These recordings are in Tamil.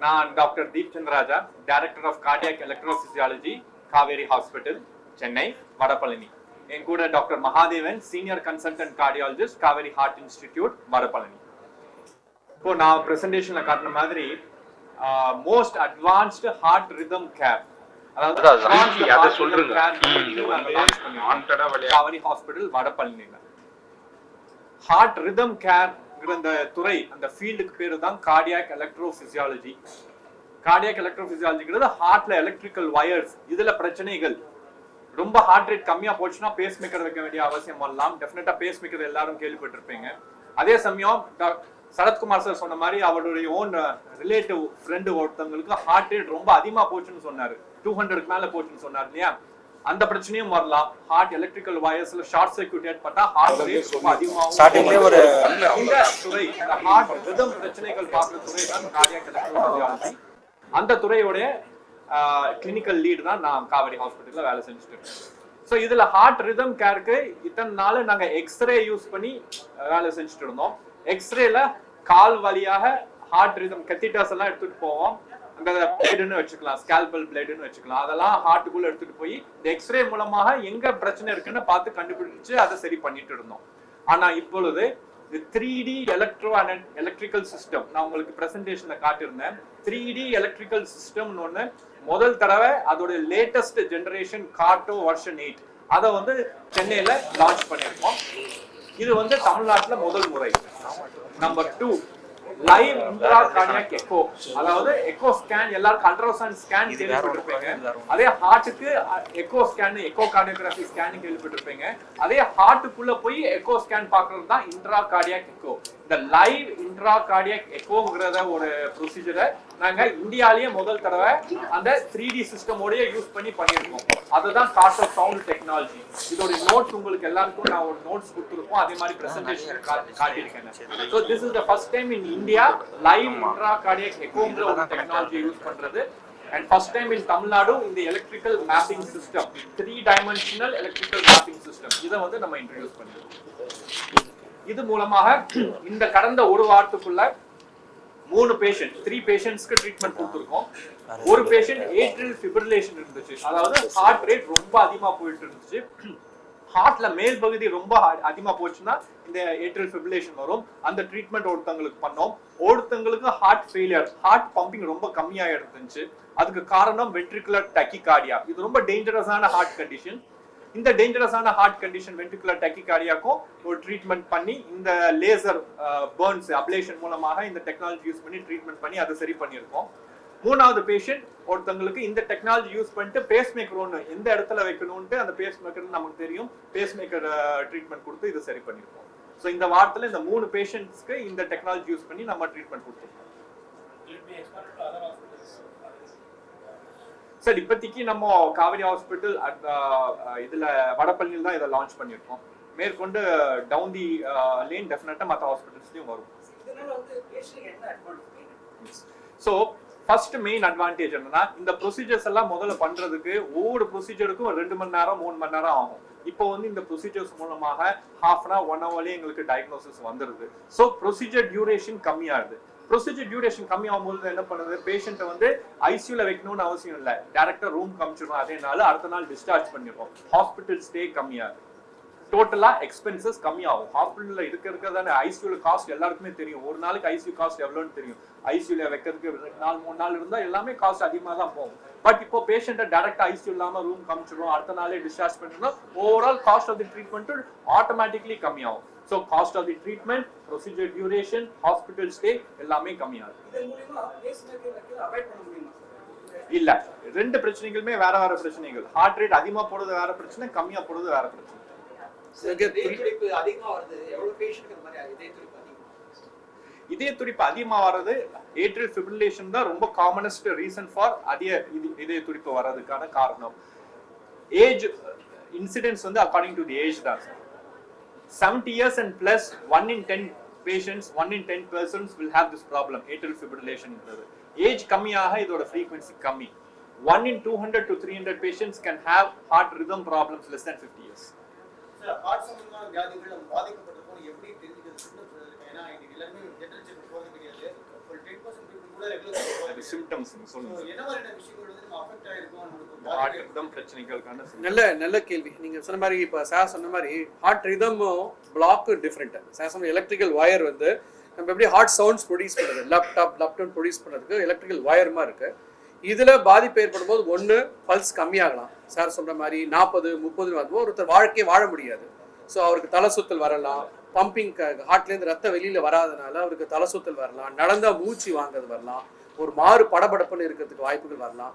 நான் doctor Deep Chandraraja, director of cardiac electrophysiology, Kauvery hospital, Chennai, Vadapalani. என் கூட doctor Mahadevan, senior consultant cardiologist, Kauvery heart institute, Vadapalani. இப்போ நான் பிரசன்டேஷன்ல காட்டின மாதிரி most advanced heart rhythm care, அதாவது காவேரி ஹாஸ்பிட்டல், வடபழனியில. ஹார்ட் ரிதம் கேர் இந்த துறை, அந்த ஃபீல்டுக்கு பேரு தான் கார்டியாக் எலக்ட்ரோபிசியாலஜி. கார்டியாக் எலக்ட்ரோபிசியாலஜிங்கிறது ஹார்ட்ல எலக்ட்ரிக்கல் வயர்ஸ், இதுல பிரச்சனைகள். ரொம்ப ஹார்ட் ரேட் கம்மியா போச்சுன்னா பேஸ் மேக்கர் வைக்க வேண்டிய அவசியம் வரலாம். டெஃபினட்டா பேஸ் மேக்கர் எல்லாரும் கேள்விப்பட்டிருப்பீங்க. அதே சமயம் சரத்குமார் சார் சொன்ன மாதிரி அவருடைய ஓன் ரிலேட்டிவ் ஃப்ரெண்டு ஒருத்தவங்களுக்கு ஹார்ட் ரேட் ரொம்ப அதிகமா போச்சுன்னு சொன்னாரு, 200க்கு மேல போச்சுன்னு சொன்னார் இல்லையா. அந்த பிரச்சனையும் வரலாம். ஹார்ட் எலக்ட்ரிக்கல் வயர்ஸ்ல ஷார்ட் சர்க்யூட் ஏற்பட்டா ஹார்ட் ரேட் ரொம்ப அதிகமாகும். இந்த துறை, இந்த ஹார்ட் ரிதம் பிரச்சனைகள் பார்க்குற துறை தான் கார்டியாக் எலக்ட்ரோபிசியாலஜி. அந்த துறையோட கிளினிக்கல் லீட் தான் நான் காவேரி ஹாஸ்பிட்டல்ல வேலை செஞ்சுட்டு இருக்கேன். ஸோ இதுல ஹார்ட் ரிதம் கேருக்கு இத்தனை நாள் நாங்க எக்ஸ்ரே யூஸ் பண்ணி வேலை செஞ்சுட்டு இருந்தோம். எக்ஸ்ரேல கால் வழியாக ஹார்ட் ரிதம் கெத்திட்டர்ஸ் எல்லாம் எடுத்துட்டு போவோம். அந்த பிளேடுன்னு வச்சுக்கலாம், ஸ்கேல்பல் பிளேடுன்னு வச்சுக்கலாம். அதெல்லாம் ஹார்ட்டுக்குள்ள எடுத்துட்டு போய் இந்த எக்ஸ்ரே மூலமாக எங்க பிரச்சனை இருக்குன்னு பார்த்து கண்டுபிடிச்சு அதை சரி பண்ணிட்டு இருந்தோம். ஆனா இப்பொழுது 3D எலக்ட்ரிக்கல் சிஸ்டம், நான் உங்களுக்கு பிரசன்டேஷன்ல காட்டியிருந்தேன். 3D எலக்ட்ரிக்கல் சிஸ்டம்னு ஒண்ணு முதல் தடவை அதோட லேட்டஸ்ட் ஜெனரேஷன் கார்டோ வெர்ஷன் 8 அதை வந்து சென்னையில லான்ச் பண்ணியிருக்கோம். இது வந்து தமிழ்நாட்டுல முதல் முறை. Number 2, live intra cardiac echo, அதாவது எக்கோ ஸ்கேன். எல்லாருக்கும் அல்ட்ராசவுண்ட் ஸ்கேன் கேள்விப்பட்டிருப்பீங்க. அதே ஹார்ட்டுக்கு echo scan, echocardiography scan கேள்விப்பட்டிருப்பீங்க. அதே ஹார்ட்டுக்குள்ள போய் எக்கோ ஸ்கேன் பாக்குறது தான் இன்ட்ரா கார்டியாக் எக்கோ. இந்த லைவ் இன்ட்ரா கார்டியாக் எக்கோங்கிறத ஒரு ப்ரொசீஜரை நாங்க இந்தியாலேயே முதல் தடவை அந்த 3D சிஸ்டமோடய யூஸ் பண்ணி பண்ணியிருக்கோம். அதுதான் கார்டோ சவுண்ட் டெக்னாலஜி. இதோட நோட்ஸ் உங்களுக்கு எல்லாருக்கும் நான் ஒரு நோட்ஸ் கொடுத்துருக்கோம். அதே மாதிரி பிரசன்டேஷன் காட்டியிருக்கேன். So this is the first time in India live intra cardiac எக்கோங்கிற ஒரு டெக்னாலஜி யூஸ் பண்றது. And first time in Tamil Nadu in the electrical mapping system, 3-dimensional electrical mapping system. இதை வந்து நம்ம இன்ட்ரோடியூஸ் பண்ணிருக்கோம். இது மூலமாக இந்த கடந்த ஒரு வாரத்துக்குள்ள 3 பேஷண்ட்ஸ்க்கு ட்ரீட்மெண்ட் கொடுத்துருக்கோம். ஒரு பேஷண்ட் ஏட்ரியல் ஃபிப்ரிலேஷன் இருந்துச்சு, அதாவது ஹார்ட் ரேட் ரொம்ப அதிகமா போயிட்டு இருந்துச்சு. ஹார்ட்ல மேல் பகுதி ரொம்ப அதிகமா போச்சுன்னா இந்த ஏட்ரியல் ஃபிப்ரிலேஷன் வரும். அந்த ட்ரீட்மெண்ட் ஒருத்தங்களுக்கு பண்ணோம். ஒருத்தங்களுக்கு ஹார்ட் ஃபெயிலியர், ஹார்ட் பம்பிங் ரொம்ப கம்மியா இருந்துச்சு. அதுக்கு காரணம் வென்ட்ரிகுலர் டக்கிகார்டியா. இது ரொம்ப டேஞ்சரஸான ஹார்ட் கண்டிஷன். இந்த டேஞ்சரஸான ஹார்ட் கண்டிஷன் வென்ட்ரிகுலர் டக்கிகார்டியாக்கும் ஒரு ட்ரீட்மெண்ட் பண்ணி இந்த லேசர் பர்ன்ஸ் அப்ளேஷன் மூலமாக இந்த டெக்னாலஜி யூஸ் பண்ணி ட்ரீட்மெண்ட் பண்ணி அதை சரி பண்ணியிருக்கோம். 3வது பேஷண்ட் ஒருத்தங்களுக்கு இந்த டெக்னாலஜி யூஸ் பண்ணிட்டு பேஸ் மேக்கர் ஒன்று எந்த இடத்துல வைக்கணும்ட்டு அந்த பேஸ் மேக்கர் நமக்கு தெரியும். பேஸ் மேக்கர் ட்ரீட்மெண்ட் கொடுத்து இதை சரி பண்ணியிருக்கோம். ஸோ இந்த வாரத்தில் இந்த 3 பேஷண்ட்ஸ்க்கு இந்த டெக்னாலஜி யூஸ் பண்ணி நம்ம ட்ரீட்மெண்ட் கொடுத்துருக்கோம். சார் இப்போதைக்கு நம்ம காவேரி ஹாஸ்பிட்டல் இதுல வடபழனியில் தான் இதை லான்ச் பண்ணியிருக்கோம். மேற்கொண்டு டவுன் தி லேன் டெஃபினட்டா மற்ற ஹாஸ்பிட்டல்ஸ்லயும் வரும். ஸோ ஃபர்ஸ்ட் மெயின் அட்வான்டேஜ் என்னன்னா, இந்த ப்ரொசீஜர்ஸ் எல்லாம் முதல்ல பண்றதுக்கு ஒவ்வொரு ப்ரொசீஜருக்கும் 2 மணி நேரம் 3 மணி நேரம் ஆகும். இப்போ வந்து இந்த ப்ரொசீஜர்ஸ் மூலமாக half an hour 1 hourலயே எங்களுக்கு டயக்னோசிஸ் வந்துருது. ஸோ ப்ரொசீஜர் டியூரேஷன் கம்மியாகுது. ப்ரொசீஜர் டியூரேஷன் கம்மியாகும்போது என்ன பண்ணுது, பேஷண்ட்டை வந்து ஐசியூல வைக்கணும்னு அவசியம் இல்லை, டேரக்டா ரூம் காமிச்சிடும். அதே நாள் அடுத்த நாள் டிஸ்சார்ஜ் பண்ணிடுவோம். ஹாஸ்பிட்டல் ஸ்டே கம்மியாகுது. டோட்டலா எக்ஸ்பென்சஸ் கம்மியாகும். ஹாஸ்பிட்டல்ல இருக்கிறதான ஐசியூல காஸ்ட் எல்லாருக்குமே தெரியும். ஒரு நாளைக்கு ஐசியூ காஸ்ட் எவ்வளோன்னு தெரியும். ஐசியூல வைக்கிறதுக்கு 2 நாள் 3 நாள் இருந்தா எல்லாமே காஸ்ட் அதிகமாக தான் போகும். பட் இப்போ பேஷண்ட்டை டேரக்டா ஐசியூ இல்லாம ரூம் காமிச்சிடும், அடுத்த நாளே டிஸ்சார்ஜ் பண்ணிடணும். Overall cost of the treatment automatically கம்மியாகும். So cost of the treatment, procedure duration, hospital stay எல்லாமே கம்மியாகும். இல்ல, 2 பிரச்சனைகளுமே வேற வேற பிரச்சனைகள். ஹார்ட் ரேட் அதிகமா போடுறது வேற பிரச்சனை, கம்மியா போடுறது வேற பிரச்சனை. இதய துடிப்பு அதிகமா வர்றது ஏட்ரியல் ஃபிப்ரிலேஷன் தான் ரொம்ப காமனஸ்ட் ரீசன் ஃபார் இதய துடிப்பு வர்றதுக்கான காரணம். ஏஜ் இன்சிடென்ட்ஸ் வந்து அக்கார்டிங் டு தி ஏஜ் தான் sir. 70 years and plus 1 in 10 patients, 1 in 10 persons will have this problem, atrial fibrillation. Age கம்மியாக இதோட frequency கம்மி. 1 in 200 to 300 patients can have heart rhythm problems less than 50 years. Sir, heart சம்பந்தமான வியாதிகள் நம்ம பாதிக்கப்பட்டிருக்கோம் எப்படி தெரிஞ்சுக்கிறது? ஏன்னா இது எல்லாமே ஜெனரல் செக் போறது கிடையாது. ஒரு 10% people கூட கூட ரெகுலர் அது சிம்டம்ஸ் சொல்லுங்க. என்ன மாதிரியான விஷயங்கள் வந்து நம்ம அஃபெக்ட் ஆயிருக்கும் நமக்கு ஹார்ட் ரிதம் பிரச்சனைகளுக்கான நல்ல கேள்வி. நீங்க சொன்ன மாதிரி இப்போ சார் சொன்ன மாதிரி ஹார்ட் ரிதமும் பிளாக் டிஃப்ரெண்ட். சார் சொன்ன எலக்ட்ரிக்கல் வயர் வந்து நம்ம எப்படி ஹார்ட் சவுண்ட்ஸ் ப்ரொடியூஸ் பண்ணுறது, லேப்டாப் ப்ரொடியூஸ் பண்ணுறதுக்கு எலக்ட்ரிக்கல் வயர் மாதிரி இருக்கு. இதில் பாதிப்பு ஏற்படும் போது ஒன்று பல்ஸ் கம்மியாகலாம். சார் சொல்கிற மாதிரி 40-30 வரும்போது ஒருத்தர் வாழ்க்கையை வாழ முடியாது. ஸோ அவருக்கு தலை சுத்தல் வரலாம், பம்பிங் ஹார்ட்லேருந்து ரத்தம் வெளியில் வராதனால அவருக்கு தலை சுத்தல் வரலாம், நடந்தால் மூச்சு வாங்குறது வரலாம், ஒரு மாறு படபடப்புன்னு இருக்கிறதுக்கு வாய்ப்புகள் வரலாம்,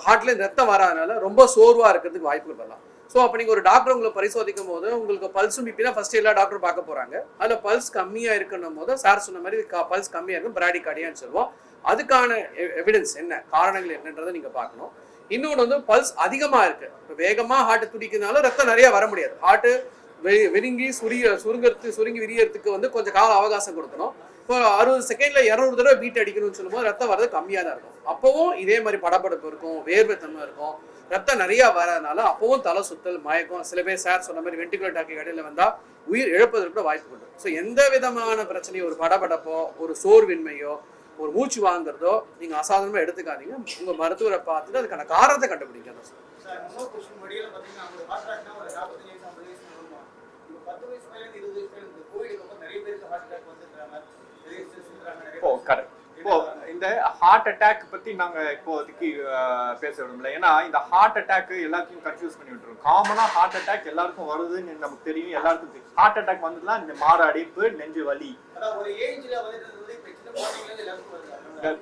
ஹார்ட்லேருந்து ரத்தம் வராதனால ரொம்ப சோர்வாக இருக்கிறதுக்கு வாய்ப்புகள் வரலாம். ஸோ அப்போ நீங்கள் ஒரு டாக்டர் உங்களை பரிசோதிக்கும் போது உங்களுக்கு பல்ஸும் பிபி தான் ஃபஸ்ட்டு எல்லா டாக்டரும் பார்க்க போகிறாங்க. அதில் பல்ஸ் கம்மியாக இருக்கணும் போது சார் சொன்ன மாதிரி பல்ஸ் கம்மியாக இருக்கும் பிராடிகார்டியான்னு சொல்லுவோம். அதுக்கான எவிடன்ஸ் என்ன, காரணங்கள் என்னன்றதை நீங்கள் பார்க்கணும். இன்னொன்று வந்து பல்ஸ் அதிகமாக இருக்குது. இப்போ வேகமாக ஹார்ட்டு துடிக்கிறதுனால ரத்தம் நிறையா வர முடியாது. ஹார்ட்டு வெறுங்கி சுருங்கி விரியறதுக்கு வந்து கொஞ்சம் கால அவகாசம் கொடுக்கணும். இப்போ 60 செகண்ட்ல 200 தடவை பீட் அடிக்கணும்னு சொல்லும்போது ரத்தம் வர்றது கம்மியாக தான் இருக்கும். அப்பவும் இதே மாதிரி படபடப்பு இருக்கும், வேர்வைத்தன்மை இருக்கும், ரத்தம் நிறைய வரதுனால அப்பவும் தலை சுத்தல், மயக்கம், சில பேர் சார் சொன்ன மாதிரி வென்டிகுலர் டாக்கி இடையில வந்தால் உயிர் இழப்பதற்கு வாய்ப்பு உண்டு. ஸோ எந்த விதமான பிரச்சனையும், ஒரு படபடப்போ ஒரு சோர்வின்மையோ ஒரு மூச்சு வாங்குறதோ நீங்கள் அசாதாரணமாக எடுத்துக்காதீங்க. உங்கள் மருத்துவரை பார்த்துட்டு அதுக்கான காரணத்தை கண்டுபிடிக்கணும். சார் இன்னொரு கொஸ்டின் வழியில் பார்த்தீங்கன்னா ஒரு ஹார்ட் அட்டாக்னா ஒரு 45-50 வயசு வருமா, இப்போ 10 வயசு பையன் 20 வயசு பையன் இந்த கோவிடுக்கு அப்புறம் நிறைய பேருக்கு ஹார்ட் அட்டாக் வந்துருக்காங்க. இப்போ கரெக்ட். இப்போ இந்த ஹார்ட் அட்டாக் பத்தி நாங்க இப்போதைக்கு பேச விரும்பல. ஏன்னா இந்த ஹார்ட் அட்டாக் எல்லாத்தையும் கன்ஃபியூஸ் பண்ணி விட்டுரும். காமனா ஹார்ட் அட்டாக் எல்லாருக்கும் வருதுன்னு நமக்கு தெரியும். எல்லாருக்கும் தெரியும் ஹார்ட் அட்டாக் வந்ததுலாம் இந்த மார அடைப்பு, நெஞ்சு வலி. ஒரு ஏஜ்ல வந்து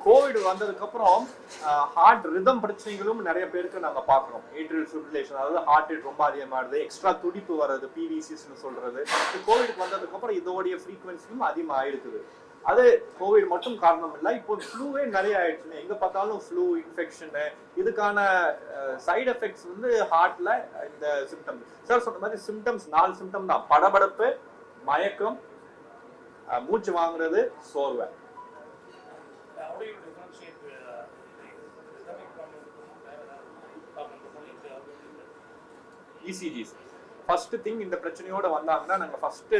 கோவிட் வந்ததுக்கு அப்புறம் ஹார்ட் ரிதம் பிரச்சனைகளும் நிறைய பேருக்கு நாங்க பாக்குறோம். ஏட்ரியல் ஃபிப்ரிலேஷன், அதாவது ஹார்ட் ரேட் ரொம்ப அதிகமாகுது, எக்ஸ்ட்ரா துடிப்பு வர்றது, பிவிசிஸ்னு சொல்றது. கோவிட் வந்ததுக்கு அப்புறம் இதோடைய ஃப்ரீக்வன்சியும் அதிகமாக ஆயிடுக்குது. அது கோவிட் மட்டும் காரணம் இல்லை, இப்போ ஃப்ளூவே நிறைய ஆயிடுச்சுன்னு எங்க பார்த்தாலும் ஃப்ளூ இன்ஃபெக்ஷனு. இதுக்கான சைடு எஃபெக்ட்ஸ் வந்து ஹார்ட்ல இந்த சிம்டம்ஸ் சார் சொன்ன மாதிரி சிம்டம்ஸ் 4 சிம்டம் தான். படபடப்பு, மயக்கம், மூச்சு வாங்குறது, சோர்வை. இசிஜிஸ் ஃபர்ஸ்ட் திங். இந்த பிரச்சனையோட வந்தாங்கன்னா நாங்கள் ஃபர்ஸ்ட்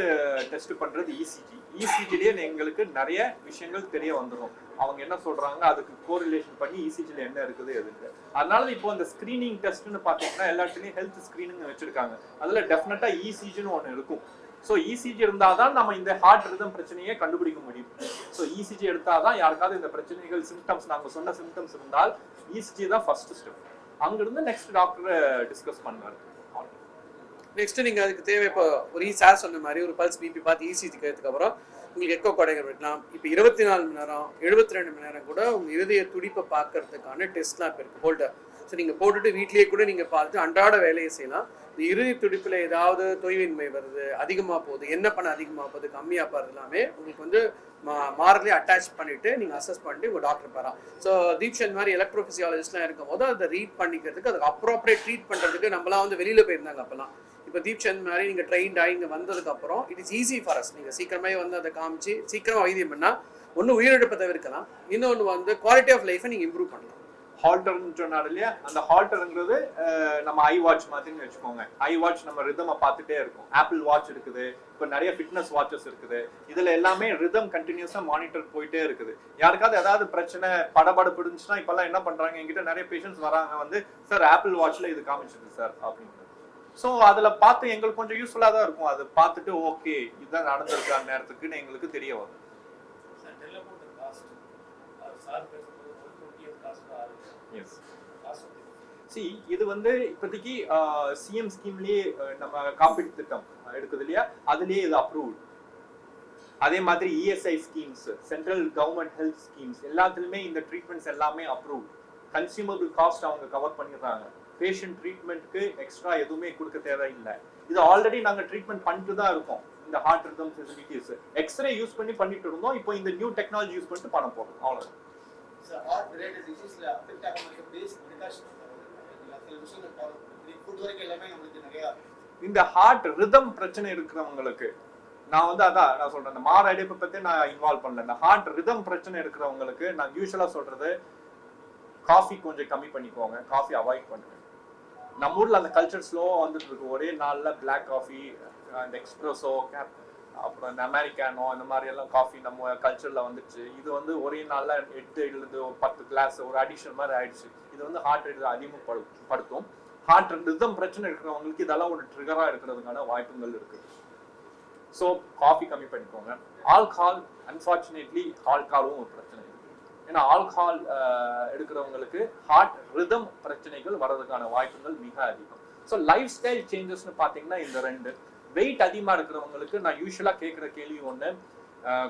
டெஸ்ட் பண்றது இசிஜி. இசிஜிலேயே எங்களுக்கு நிறைய விஷயங்கள் தெரிய வந்துடும். அவங்க என்ன சொல்றாங்க அதுக்கு கோரிலேஷன் பண்ணி இசிஜில என்ன இருக்குது எதுக்கு. அதனால இப்போ இந்த ஸ்கிரீனிங் டெஸ்ட்னு பார்த்தீங்கன்னா எல்லா இடத்துலையும் ஹெல்த் ஸ்கிரீனிங் வச்சிருக்காங்க. அதுல டெஃபினட்டா இசிஜின்னு ஒன்று இருக்கும். ஸோ இசிஜி இருந்தாதான் நம்ம இந்த ஹார்ட் ரிதம் பிரச்சனையை கண்டுபிடிக்க முடியும். ஸோ இசிஜி எடுத்தாதான் யாருக்காவது இந்த பிரச்சனைகள் சிம்டம்ஸ் நாங்கள் சொன்ன சிம்டம்ஸ் இருந்தால் இசிஜி தான் ஃபர்ஸ்ட் ஸ்டெப். அங்கிருந்து நெக்ஸ்ட் டாக்டர் டிஸ்கஸ் பண்ணுவார். நெக்ஸ்ட் நீங்கள் அதுக்கு தேவை இப்போ ஒரு சார் சொன்ன மாதிரி ஒரு பல்ஸ் பிபி பார்த்து இசிஜி கேட்டதுக்கு அப்புறம் உங்களுக்கு எக்கோ கொடைகள் விடலாம். இப்போ 24 மணி நேரம் 72 மணி நேரம் கூட உங்கள் இருதய துடிப்பை பார்க்கறதுக்கான டெஸ்ட்லாம் இப்போ இருக்குது, ஹோல்டர். ஸோ நீங்கள் போட்டுட்டு வீட்லேயே கூட நீங்கள் பார்த்துட்டு அன்றாட வேலையை செய்யலாம். இந்த இருதய துடிப்பில் ஏதாவது தொய்வின்மை வருது, அதிகமாக போகுது, என்ன பண்ண அதிகமாக போகுது, கம்மியாக போகிறது எல்லாமே உங்களுக்கு வந்து மாரலே அட்டாச் பண்ணிவிட்டு நீங்கள் அசஸ் பண்ணிட்டு உங்கள் டாக்டர் போகலாம். ஸோ தீப்சந்த் மாதிரி எலக்ட்ரோஃபிசியாலஜிஸ்ட்லாம் இருக்கும் போது அதை ரீட் பண்ணிக்கிறதுக்கு, அதுக்கு அப்ரோப்ரியேட் ட்ரீட் பண்ணுறதுக்கு நம்மளாம் வந்து வெளியில் போயிருந்தாங்க அப்போல்லாம். இப்போ தீப்சந்த் மாதிரி நீங்கள் ட்ரெயின்ட் ஆகி இங்கே வந்ததுக்கப்புறம் it is easy for us. நீங்கள் சீக்கிரமே வந்து அதை காமிச்சு சீக்கிரமாக வைத்தியம் பண்ணால் ஒன்று உயிரிழப்பை தவிர்க்கலாம், இன்னொன்று வந்து குவாலிட்டி ஆஃப் லைஃபை நீங்கள் இம்ப்ரூவ் பண்ணலாம். ஹால்டர்னு சொன்னார் இல்லையா, அந்த ஹால்டருங்கிறது நம்ம ஐ வாட்ச் மாதிரின்னு வச்சுக்கோங்க. ஐ வாட்ச் நம்ம ரிதமை பார்த்துட்டே இருக்கும். ஆப்பிள் வாட்ச் இருக்குது, இப்போ நிறைய ஃபிட்னஸ் வாட்சஸ் இருக்குது. இதுல எல்லாமே ரிதம் கண்டினியூஸா மானிட்டர் போயிட்டே இருக்குது. யாருக்காவது ஏதாவது பிரச்சனை படபடப்பு இருந்துச்சுன்னா இப்பெல்லாம் என்ன பண்றாங்க, என்கிட்ட நிறைய பேஷண்ட்ஸ் வராங்க வந்து சார் ஆப்பிள் வாட்ச்ல இது காமிச்சிருக்கு சார் அப்படின்னு. ஸோ அதில் பார்த்து எங்களுக்கு கொஞ்சம் யூஸ்ஃபுல்லாக தான் இருக்கும். அதை பார்த்துட்டு ஓகே இதுதான் நடந்திருக்கு அந்த நேரத்துக்குன்னு எங்களுக்கு தெரிய வரும். இது வந்து இப்போதைக்கு சிஎம் ஸ்கீம்லயே நம்ம காப்பீட்டு திட்டம் எடுக்குது இல்லையா, அதுலயே இது அப்ரூவ்ட். அதே மாதிரி ESI schemes, central government health schemes எல்லாத்துலயுமே இந்த ட்ரீட்மெண்ட்ஸ் எல்லாமே அப்ரூவ்ட். கன்சியூமபிள் காஸ்ட் அவங்க கவர் பண்ணிடுறாங்க. பேஷண்ட் ட்ரீட்மெண்ட்க்கு எக்ஸ்ட்ரா எதுவுமே கொடுக்க தேவையில்லை. இது ஆல்ரெடி நாங்க ட்ரீட்மெண்ட் பண்ணிட்டு தான் இருக்கோம். இந்த heart rhythm facilities x-ray use பண்ணிட்டு இருந்தோம். இப்போ இந்த நியூ டெக்னாலஜி யூஸ் பண்ணிட்டு பண்ண போறோம். அவ்வளவுதான். சார் ஹார்ட் ரிலேட்டட் டிசீஸ்ல அஃபெக்ட் ஆகாம பேசிக் ப்ரிகாஷன்ஸ் சில விஷயங்கள் ஃபாலோ பண்ணி ஃபுட் வரைக்கும் எல்லாமே நமக்கு நிறைய இந்த ஹார்ட் ரிதம் பிரச்சனை இருக்கிறவங்களுக்கு நான் வந்து நான் சொல்றேன், இந்த மார அடைப்பை பத்தி நான் இன்வால்வ் பண்ணல. இந்த ஹார்ட் ரிதம் பிரச்சனை இருக்கிறவங்களுக்கு நான் யூஸ்வலா சொல்றது காஃபி கொஞ்சம் கம்மி பண்ணிக்கோங்க, காஃபி அவாய்ட் பண்ணுங்க. நம்ம ஊர்ல அந்த கல்ச்சர் ஸ்லோவா வந்துட்டு இருக்கு. ஒரே நாள்ல பிளாக் காஃபி, அந்த எக்ஸ்பிரஸோ, அப்புறம் இந்த அமெரிக்கானோ இந்த மாதிரி எல்லாம் காஃபி நம்ம கல்ச்சர்ல வந்துச்சு. இது வந்து ஒரே நாள்ல 8 இருந்து 10 கிளாஸ் ஒரு அடிஷன் மாதிரி ஆயிடுச்சு. இது வந்து ஹார்ட் ரேட் அதிகப்படுத்தும். ஹார்ட் ரிதம் பிரச்சனை இருக்கிறவங்களுக்கு இதெல்லாம் ஒரு ட்ரிகரா இருக்கிறதுக்கான வாய்ப்புகள் இருக்கு. ஸோ காஃபி கம்மி பண்ணிக்கோங்க. ஆல்கஹால் அன்ஃபார்ச்சுனேட்லி ஆல்கஹாலும் ஒரு பிரச்சனை இருக்கு. ஏன்னா ஆல்கஹால் எடுக்கிறவங்களுக்கு ஹார்ட் ரிதம் பிரச்சனைகள் வர்றதுக்கான வாய்ப்புகள் மிக அதிகம். ஸோ லைஃப் ஸ்டைல் சேஞ்சஸ்னு பார்த்தீங்கன்னா இந்த ரெண்டு. வெயிட் அதிகமாக இருக்கிறவங்களுக்கு நான் யூஸ்வலாக கேட்குற கேள்வி ஒன்று,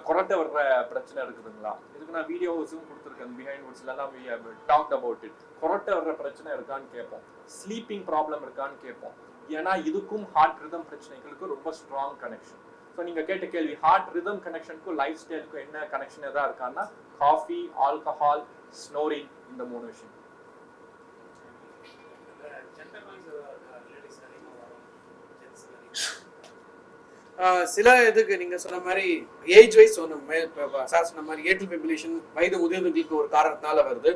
கொரட்டை வர்ற பிரச்சனை இருக்குதுங்களா? இதுக்கு நான் வீடியோஸும் கொடுத்துருக்கேன், பிஹைண்ட் வுட்ஸ்லாம் we have talked about it. கொரட்டை வர்ற பிரச்சனை இருக்கான்னு கேட்போம், ஸ்லீப்பிங் ப்ராப்ளம் இருக்கான்னு கேட்போம். ஏன்னா இதுக்கும் ஹார்ட் ரிதம் பிரச்சனைகளுக்கும் ரொம்ப ஸ்ட்ராங் கனெக்ஷன். ஸோ நீங்கள் கேட்ட கேள்வி ஹார்ட் ரிதம் கனெக்ஷனுக்கும் லைஃப் ஸ்டைலுக்கும் என்ன கனெக்ஷன் எதாக இருக்கான்னா காஃபி, ஆல்கஹால், ஸ்னோரிங், இந்த 3 விஷயம். சில இதுக்கு நீங்க சொன்ன மாதிரி ஏஜ் வைஸ் சொன்ன மாதிரி ஏட்ரல் ஃபிபிரிலேஷன் வயது முதிர்ந்தவர்களுக்கு ஒரு காரணத்தினால வருது.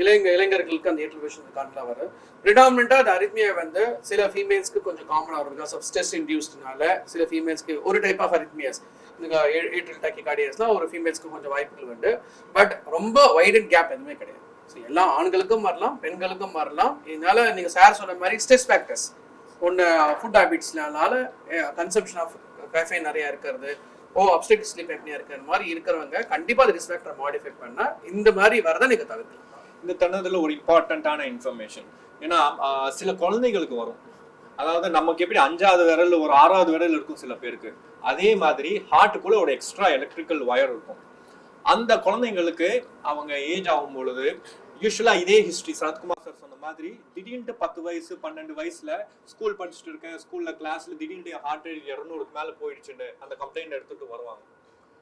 இளைஞர்களுக்கு அந்த ஏட்ரல் ஃபிபிரிலேஷன் காரணத்தால வருது. ப்ரிடாமினெண்டா அந்த அரித்மியா வந்து சில ஃபீமேல்ஸ்க்கு கொஞ்சம் காமனா வரும். பிகாஸ் ஆஃப் ஸ்ட்ரெஸ் இன்டியூஸ்ட்னால சில ஃபீமேல்ஸ்க்கு ஒரு டைப் ஆஃப் அரித்மியாஸ், இந்த ஏட்ரல் டாக்கிகார்டியாஸ்லாம் ஒரு ஃபீமேல்ஸ்க்கு கொஞ்சம் வாய்ப்புகள் உண்டு. பட் ரொம்ப வைட் அண்ட் கேப் எதுவுமே கிடையாது. ஸோ எல்லா ஆண்களுக்கும் வரலாம், பெண்களுக்கும் வரலாம். இதனால நீங்க சார் சொன்ன மாதிரி ஸ்ட்ரெஸ் ஃபேக்டர்ஸ் ஒன்று, ஃபுட் ஹேபிட்ஸ்னால கன்சம்ஷன் ஆஃப் கேஃபைன் நிறைய இருக்கிறது, அப்ஸ்ட்ரக்டிவ் ஸ்லீப் அப்னியா இருக்கிற மாதிரி இருக்கிறவங்க கண்டிப்பா அந்த ரிஸ்க் ஃபேக்டரை மாடிஃபை பண்ணா இந்த மாதிரி வரதை நீங்க தவிர்க்கலாம். இந்த தன்னதுல ஒரு இம்பார்ட்டன்டான இன்ஃபர்மேஷன், ஏன்னா சில குழந்தைகளுக்கு வரும். அதாவது நமக்கு எப்படி 5வது விரல் ஒரு 6வது விரல் இருக்கும் சில பேருக்கு, அதே மாதிரி ஹார்ட்டுக்குள்ள ஒரு எக்ஸ்ட்ரா எலக்ட்ரிக்கல் வயர் இருக்கும். அந்த குழந்தைங்களுக்கு அவங்க ஏஜ் ஆகும் பொழுது யூஸ்வலா இதே ஹிஸ்டரி சரத்குமார் சார் சொன்ன மாதிரி திடீர்னு 10 வயசு 12 வயசுல ஸ்கூல் படிச்சுட்டு இருக்கேன், ஸ்கூல்ல கிளாஸ்ல திடீர்னு ஹார்ட் ரேட் 200க்கு மேல போயிடுச்சுன்னு அந்த கம்ப்ளைண்ட் எடுத்துட்டு வருவாங்க.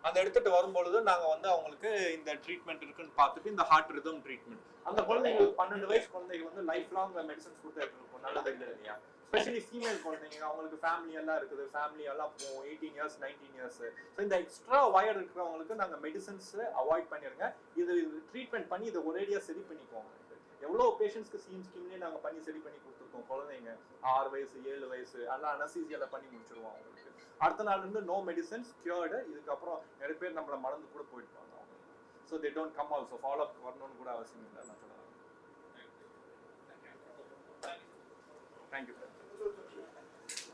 அந்த எடுத்துட்டு வரும்பொழுது நாங்க வந்து அவங்களுக்கு இந்த ட்ரீட்மெண்ட் இருக்குன்னு பார்த்துட்டு இந்த ஹார்ட் ரிதம் ட்ரீட்மெண்ட், அந்த குழந்தைங்களுக்கு 12 வயசு குழந்தைங்க வந்து லைஃப் லாங் மெடிசன்ஸ் கொடுத்துட்டு இருக்கோம். நல்லது இல்லை இல்லையா? ஸ்பெஷலி ஃபீமேல் குழந்தைங்க, அவங்களுக்கு ஃபேமிலி எல்லாம் இருக்குது, ஃபேமிலி எல்லாம் 18 இயர்ஸ் 19 இயர்ஸ். ஸோ இந்த எக்ஸ்ட்ரா வயர் இருக்கிறவங்களுக்கு நாங்கள் மெடிசன்ஸ் அவாய்ட் பண்ணிடுங்க. இது ட்ரீட்மெண்ட் பண்ணி இதை ஒரேடியா சரி பண்ணிக்கோங்க. எவ்வளோ பேஷண்ட்ஸ்க்கு ஸ்கீம்லேயே நாங்கள் பண்ணி சரி பண்ணி கொடுத்துருக்கோம். குழந்தைங்க 6 வயசு 7 வயசு எல்லாம் அனஸ்தீசியால பண்ணி முடிச்சிருவோம் அவங்களுக்கு. அடுத்த நாள் இருந்து நோ மெடிசன்ஸ் கியூர்டு. இதுக்கப்புறம் நிறைய பேர் நம்மளை மறந்து கூட போயிட்டு வாங்க. So they don't come also, follow up வரணும்னு கூட அவசியம் இல்லை. நான் சொல்லுவேன். Thank you sir.